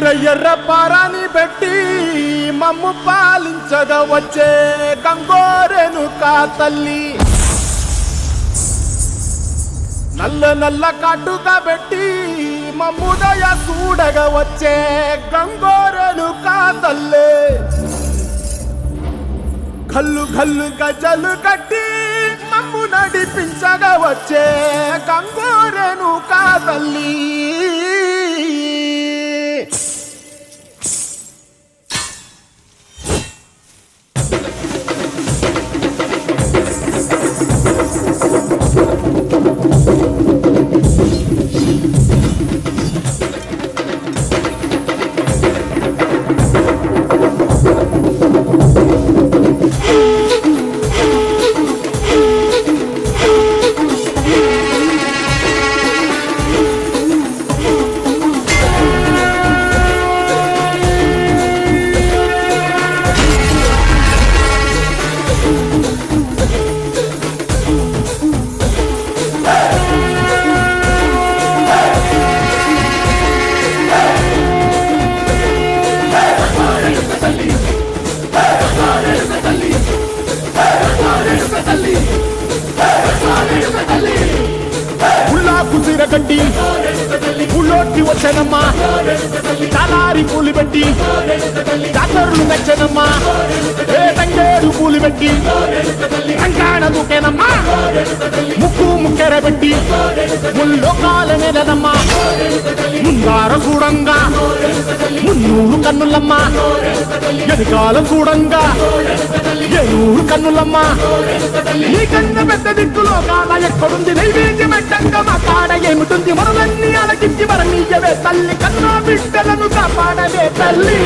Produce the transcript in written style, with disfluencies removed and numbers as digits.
ఎర్ర ఎర్ర పారాని పెట్టి మమ్ము పాలించగా వచ్చే గంగోరేణుకా తల్లి, నల్ల నల్ల కాటుగా పెట్టి మమ్ముదయ చూడగా వచ్చే గంగోరేణుకా తల్లి, గల్లు గల్లు గజలు కట్టి మమ్ము నడిపించగా వచ్చే గంగోరేణుకా తల్లి. గడ్డి పుల్లోటి వచ్చనమ్మా, చాలారి పూలు పెట్టి జాతరులు మెచ్చనమ్మా, ఏ తంగేరు పూలు పెట్టి రంగాణ దూకేనమ్మా, ముక్కు ముక్కెర పెట్టి ముల్లోకాల నేలనమ్మా, ముందార చూడంగా మున్నూరు కన్నులమ్మా, ఎదికాల చూడంగా ఏనూరు కన్నులమ్మా, నీ కన్ను పెద్ద దిక్కులో కాన ఎక్కడుంది నైవేద్యం పెట్టంగా మా కాడ ఏమిటుంది, మనలన్నీ అలకించి మరణీయవే తల్లి, కన్నా బిడ్డలను కాపాడవే తల్లి.